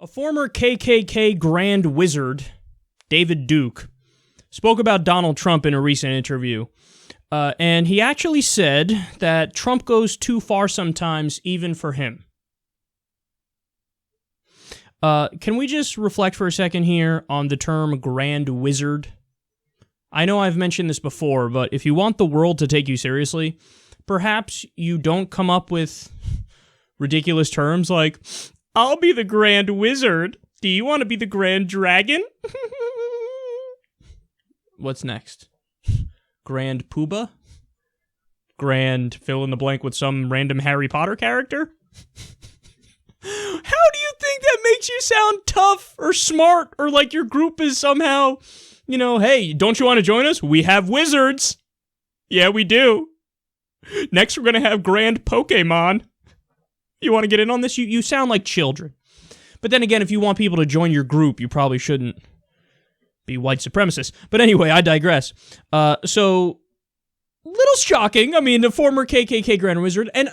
A former KKK Grand Wizard, David Duke, spoke about Donald Trump in a recent interview, and he actually said that Trump goes too far sometimes, even for him. Can we just reflect for a second here on the term Grand Wizard? I know I've mentioned this before, but if you want the world to take you seriously, perhaps you don't come up with ridiculous terms like, I'll be the Grand Wizard. Do you want to be the Grand Dragon? What's next? Grand Poobah? Grand fill in the blank with some random Harry Potter character? How do you think that makes you sound tough or smart or like your group is somehow, hey, don't you want to join us? We have wizards. Yeah, we do. Next, we're going to have Grand Pokemon. You want to get in on this? You sound like children. But then again, if you want people to join your group, you probably shouldn't be white supremacists. But anyway, I digress. So, little shocking. I mean, the former KKK Grand Wizard, and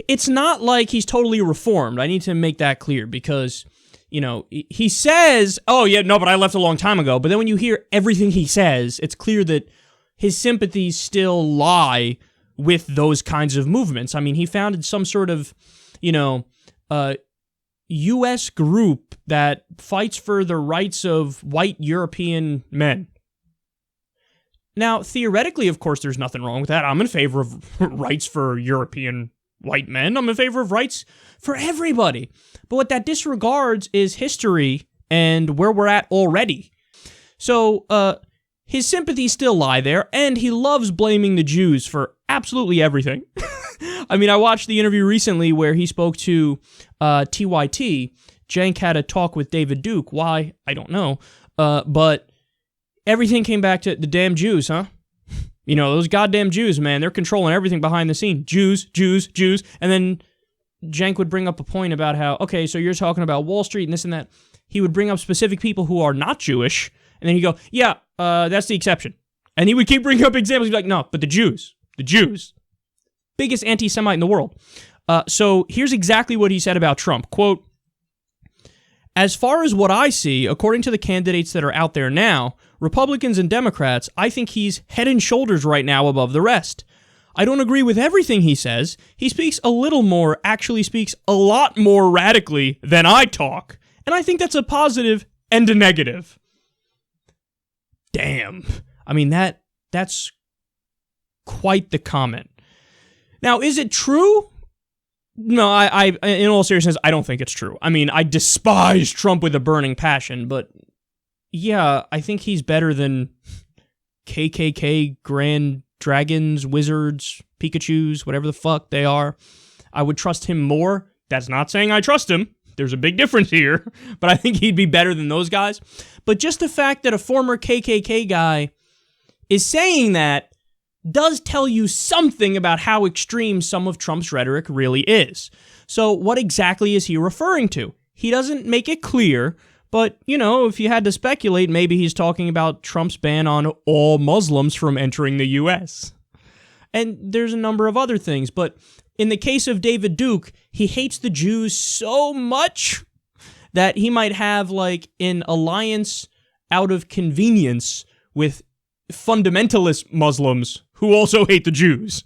it's not like he's totally reformed. I need to make that clear because, he says, oh, yeah, no, but I left a long time ago. But then when you hear everything he says, it's clear that his sympathies still lie with those kinds of movements. I mean, he founded some sort of, U.S. group that fights for the rights of white European men. Now, theoretically, of course, there's nothing wrong with that. I'm in favor of rights for European white men. I'm in favor of rights for everybody. But what that disregards is history and where we're at already. So, his sympathies still lie there, and he loves blaming the Jews for absolutely everything. I mean, I watched the interview recently where he spoke to TYT. Cenk had a talk with David Duke. Why? I don't know. But everything came back to the damn Jews, huh? Those goddamn Jews, man. They're controlling everything behind the scene. Jews. And then Cenk would bring up a point about how, okay, so you're talking about Wall Street and this and that. He would bring up specific people who are not Jewish, and then he'd go, yeah, that's the exception. And he would keep bringing up examples. He'd be like, no, but the Jews. Biggest anti-Semite in the world. So here's exactly what he said about Trump. Quote, as far as what I see, according to the candidates that are out there now, Republicans and Democrats, I think he's head and shoulders right now above the rest. I don't agree with everything he says. He speaks a little more, actually speaks a lot more radically than I talk. And I think that's a positive and a negative. Damn. I mean, that's quite the comment. Now, is it true? No, I in all seriousness, I don't think it's true. I mean, I despise Trump with a burning passion, but yeah, I think he's better than KKK, Grand Dragons, Wizards, Pikachus, whatever the fuck they are. I would trust him more. That's not saying I trust him. There's a big difference here, but I think he'd be better than those guys. But just the fact that a former KKK guy is saying that does tell you something about how extreme some of Trump's rhetoric really is. So what exactly is he referring to? He doesn't make it clear, but, if you had to speculate, maybe he's talking about Trump's ban on all Muslims from entering the U.S. And there's a number of other things, but in the case of David Duke, he hates the Jews so much that he might have, an alliance out of convenience with fundamentalist Muslims who also hate the Jews.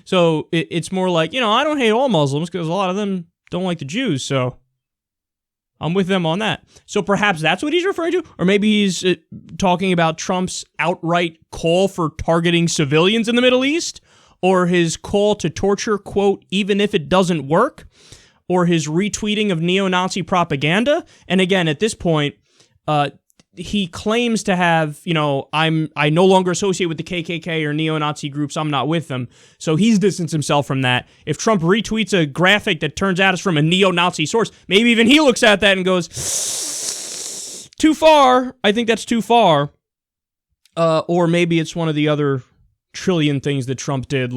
So it's more like, I don't hate all Muslims because a lot of them don't like the Jews, so I'm with them on that. So perhaps that's what he's referring to? Or maybe he's talking about Trump's outright call for targeting civilians in the Middle East? Or his call to torture, quote, even if it doesn't work? Or his retweeting of neo-Nazi propaganda? And again, at this point, he claims to have, I no longer associate with the KKK or neo-Nazi groups, I'm not with them. So he's distanced himself from that. If Trump retweets a graphic that turns out it's from a neo-Nazi source, maybe even he looks at that and goes, too far. I think that's too far. Or maybe it's one of the other trillion things that Trump did,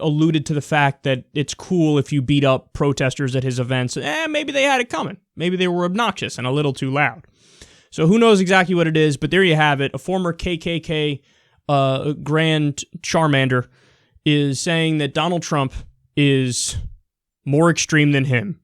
alluded to the fact that it's cool if you beat up protesters at his events. Maybe they had it coming. Maybe they were obnoxious and a little too loud. So who knows exactly what it is, but there you have it. A former KKK Grand Charmander is saying that Donald Trump is more extreme than him.